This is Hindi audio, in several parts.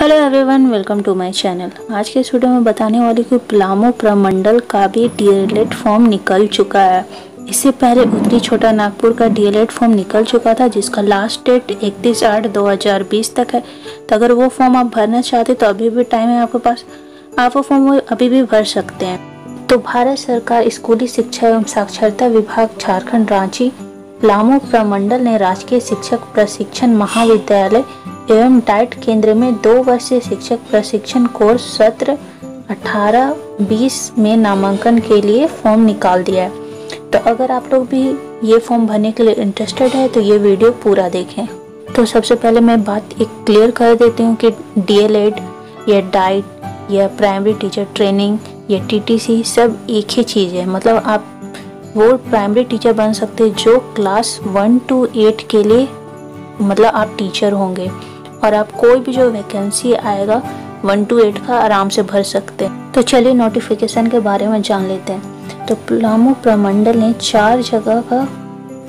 Hello everyone, welcome to my channel. आज के इस वीडियो में बताने वाली कि पलामू प्रमंडल का भी डीएलएड फॉर्म निकल चुका है। इससे पहले उत्तरी छोटा नागपुर का डीएलएड फॉर्म निकल चुका था, जिसका लास्ट डेट 31/8/2020 तक है। तो अगर वो फॉर्म आप भरना चाहते तो अभी भी टाइम है आपके पास, आप वो फॉर्म अभी भी भर सकते हैं। तो भारत सरकार स्कूली शिक्षा एवं साक्षरता विभाग झारखंड रांची पलामू प्रमंडल ने राजकीय शिक्षक प्रशिक्षण महाविद्यालय एवं डाइट केंद्र में 2 वर्षीय शिक्षक प्रशिक्षण कोर्स सत्र 18-20 में नामांकन के लिए फॉर्म निकाल दिया है। तो अगर आप लोग भी ये फॉर्म भरने के लिए इंटरेस्टेड है तो ये वीडियो पूरा देखें। तो सबसे पहले मैं बात एक क्लियर कर देती हूँ कि डीएलएड या डाइट या प्राइमरी टीचर ट्रेनिंग या टीटीसी सब एक ही चीज़ है। मतलब आप वो प्राइमरी टीचर बन सकते हैं जो क्लास 1 to 8 के लिए मतलब आप टीचर होंगे, और आप कोई भी जो वैकेंसी आएगा 1 to 8 का आराम से भर सकते हैं। तो चलिए नोटिफिकेशन के बारे में जान लेते हैं। तो पलामू प्रमंडल ने 4 जगह का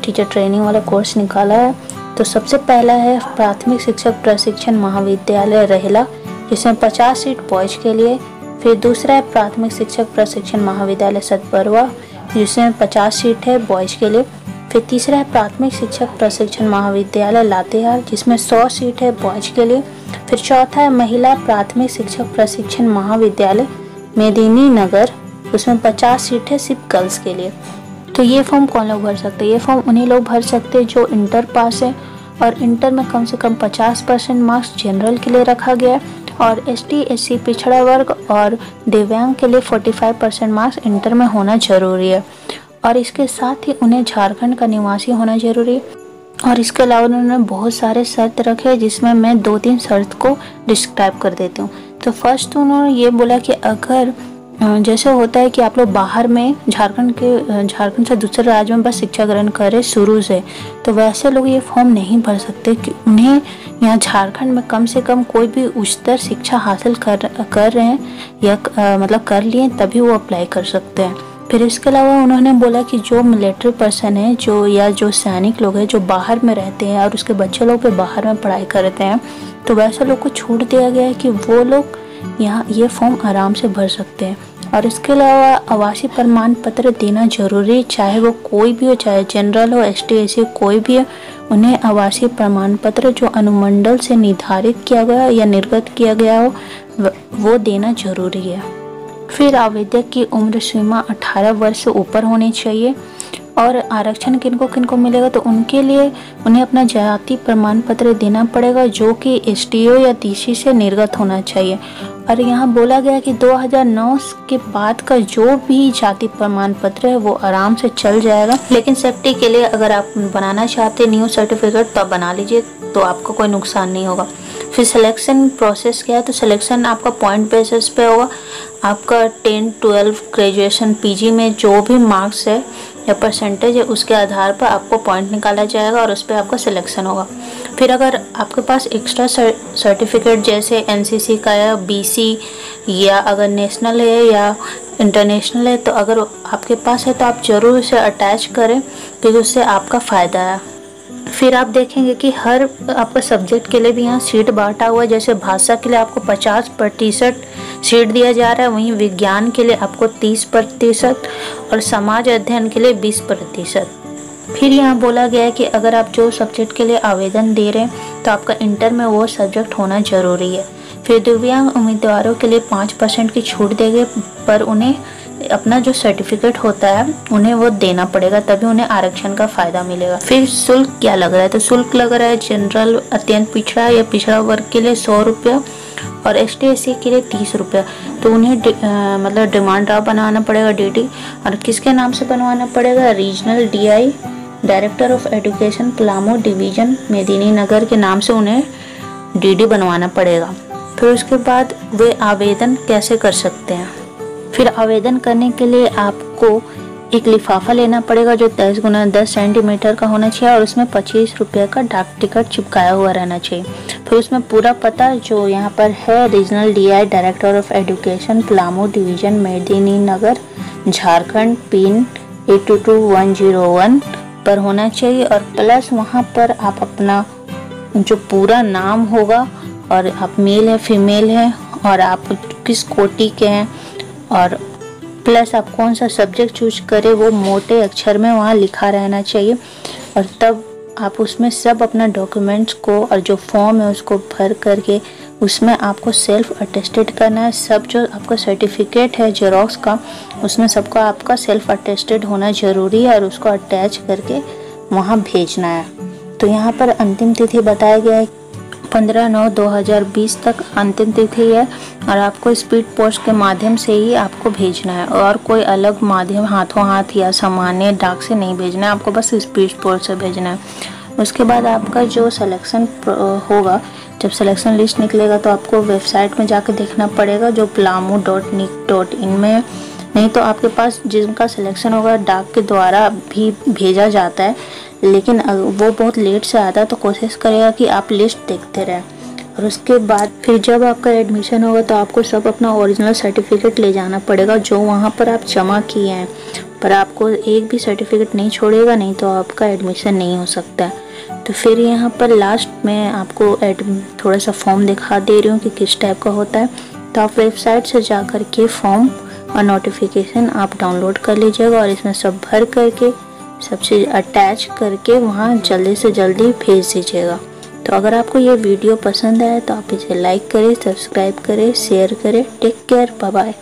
टीचर ट्रेनिंग वाला कोर्स निकाला है। तो सबसे पहला है प्राथमिक शिक्षक प्रशिक्षण महाविद्यालय रहेला, जिसमें 50 सीट बॉयज के लिए। फिर दूसरा है प्राथमिक शिक्षक प्रशिक्षण महाविद्यालय सतबरवा, जिसमें 50 सीट है बॉयज के लिए। फिर तीसरा है प्राथमिक शिक्षक प्रशिक्षण महाविद्यालय लातेहार, जिसमें 100 सीट है बॉयज के लिए। फिर चौथा है महिला प्राथमिक शिक्षक प्रशिक्षण महाविद्यालय मेदिनी नगर, उसमें 50 सीट है सिर्फ गर्ल्स के लिए। तो ये फॉर्म कौन लोग भर सकते हैं? ये फॉर्म उन्हीं लोग भर सकते हैं जो इंटर पास है, और इंटर में कम से कम 50% मार्क्स जनरल के लिए रखा गया है, और ST SC पिछड़ा वर्ग और दिव्यांग के लिए 45% मार्क्स इंटर में होना जरूरी है। और इसके साथ ही उन्हें झारखंड का निवासी होना जरूरी है। और इसके अलावा उन्होंने बहुत सारे शर्त रखे, जिसमें मैं 2-3 शर्त को डिस्क्राइब कर देती हूँ। तो फर्स्ट उन्होंने ये बोला कि अगर जैसे होता है कि आप लोग बाहर में झारखंड से दूसरे राज्य में बस शिक्षा ग्रहण करें शुरू से, तो वैसे लोग ये फॉर्म नहीं भर सकते कि उन्हें यहाँ झारखंड में कम से कम कोई भी उच्चतर शिक्षा हासिल कर रहे हैं या मतलब कर लिए, तभी वो अप्लाई कर सकते हैं। फिर इसके अलावा उन्होंने बोला कि जो मिलिट्री पर्सन है जो सैनिक लोग हैं जो बाहर में रहते हैं और उसके बच्चे लोग भी बाहर में पढ़ाई करते हैं, तो वैसे लोग को छूट दिया गया है कि वो लोग यहाँ ये फॉर्म आराम से भर सकते हैं। और इसके अलावा आवासीय प्रमाण पत्र देना जरूरी, चाहे वो कोई भी हो, चाहे जनरल हो, ST SC कोई भी हो, उन्हें आवासीय प्रमाण पत्र जो अनुमंडल से निर्धारित किया गया या निर्गत किया गया हो वो देना जरूरी है। फिर आवेदक की उम्र सीमा 18 वर्ष से ऊपर होनी चाहिए। और आरक्षण किनको मिलेगा, तो उनके लिए उन्हें अपना जाति प्रमाण पत्र देना पड़ेगा, जो कि STO या DC से निर्गत होना चाहिए। और यहाँ बोला गया कि 2009 के बाद का जो भी जाति प्रमाण पत्र है वो आराम से चल जाएगा, लेकिन सेफ्टी के लिए अगर आप बनाना चाहते हैं न्यू सर्टिफिकेट तो आप बना लीजिए, तो आपको कोई नुकसान नहीं होगा। फिर सिलेक्शन प्रोसेस क्या है? तो सिलेक्शन आपका पॉइंट बेसिस पे होगा। आपका 10, 12, ग्रेजुएशन, PG में जो भी मार्क्स है या परसेंटेज है उसके आधार पर आपको पॉइंट निकाला जाएगा और उस पर आपका सिलेक्शन होगा। फिर अगर आपके पास एक्स्ट्रा सर्टिफिकेट जैसे NCC का या BC या अगर नेशनल है या इंटरनेशनल है, तो अगर आपके पास है तो आप ज़रूर उसे अटैच करें, क्योंकि उससे आपका फ़ायदा है। फिर आप देखेंगे कि हर आपका सब्जेक्ट के लिए भी यहाँ सीट बांटा हुआ है। जैसे भाषा के लिए आपको 50% सीट दिया जा रहा है, वहीं विज्ञान के लिए आपको 30% और समाज अध्ययन के लिए 20%। फिर यहाँ बोला गया है कि अगर आप जो सब्जेक्ट के लिए आवेदन दे रहे हैं तो आपका इंटर में वो सब्जेक्ट होना जरूरी है। फिर दिव्यांग उम्मीदवारों के लिए 5% की छूट देंगे, पर उन्हें अपना जो सर्टिफिकेट होता है उन्हें वो देना पड़ेगा, तभी उन्हें आरक्षण का फायदा मिलेगा। फिर शुल्क क्या लग रहा है? तो शुल्क लग रहा है जनरल, अत्यंत पिछड़ा या पिछड़ा वर्ग के लिए 100 रुपया और ST SC के लिए 30 रुपया। तो उन्हें मतलब डिमांड ड्राफ्ट बनवाना पड़ेगा DD, और किसके नाम से बनवाना पड़ेगा? Regional DI director of education Palamu division मेदिनी नगर के नाम से उन्हें DD बनवाना पड़ेगा। फिर उसके बाद वे आवेदन कैसे कर सकते हैं? फिर आवेदन करने के लिए आपको एक लिफाफा लेना पड़ेगा जो 10 × 10 सेंटीमीटर का होना चाहिए, और उसमें 25 रुपये का डाक टिकट चिपकाया हुआ रहना चाहिए। फिर उसमें पूरा पता जो यहाँ पर है, regional DI director of education Palamu division Medini Nagar Jharkhand pin 822101 पर होना चाहिए, और प्लस वहाँ पर आप अपना जो पूरा नाम होगा और आप मेल है फीमेल है और आप किस कोटि के हैं, और प्लस आप कौन सा सब्जेक्ट चूज करें वो मोटे अक्षर में वहाँ लिखा रहना चाहिए। और तब आप उसमें सब अपना डॉक्यूमेंट्स को और जो फॉर्म है उसको भर करके उसमें आपको सेल्फ अटेस्टेड करना है। सब जो आपका सर्टिफिकेट है जेरोक्स का उसमें सबका आपका सेल्फ अटेस्टेड होना ज़रूरी है और उसको अटैच करके वहाँ भेजना है। तो यहाँ पर अंतिम तिथि बताया गया है 15/9/2020 तक अंतिम तिथि है और आपको स्पीड पोस्ट के माध्यम से ही आपको भेजना है और कोई अलग माध्यम हाथों हाथ या सामान्य डाक से नहीं भेजना है, आपको बस स्पीड पोस्ट से भेजना है। उसके बाद आपका जो सिलेक्शन होगा, जब सिलेक्शन लिस्ट निकलेगा तो आपको वेबसाइट में जाकर देखना पड़ेगा जो pelamu.nic.in में है। नहीं तो आपके पास जिनका सिलेक्शन होगा डाक के द्वारा भी भेजा जाता है, लेकिन वो बहुत लेट से आता है, तो कोशिश करेगा कि आप लिस्ट देखते रहें। और उसके बाद फिर जब आपका एडमिशन होगा तो आपको सब अपना ओरिजिनल सर्टिफिकेट ले जाना पड़ेगा जो वहाँ पर आप जमा किए हैं, पर आपको एक भी सर्टिफिकेट नहीं छोड़ेगा, नहीं तो आपका एडमिशन नहीं हो सकता है। तो फिर यहाँ पर लास्ट में आपको थोड़ा सा फॉर्म दिखा दे रही हूँ कि किस टाइप का होता है। तो आप वेबसाइट से जा कर के फॉर्म और नोटिफिकेशन आप डाउनलोड कर लीजिएगा और इसमें सब भर करके सब चीज़ अटैच करके वहाँ जल्दी से जल्दी भेज दीजिएगा। तो अगर आपको ये वीडियो पसंद आए तो आप इसे लाइक करें, सब्सक्राइब करें, शेयर करें। Take care, bye bye.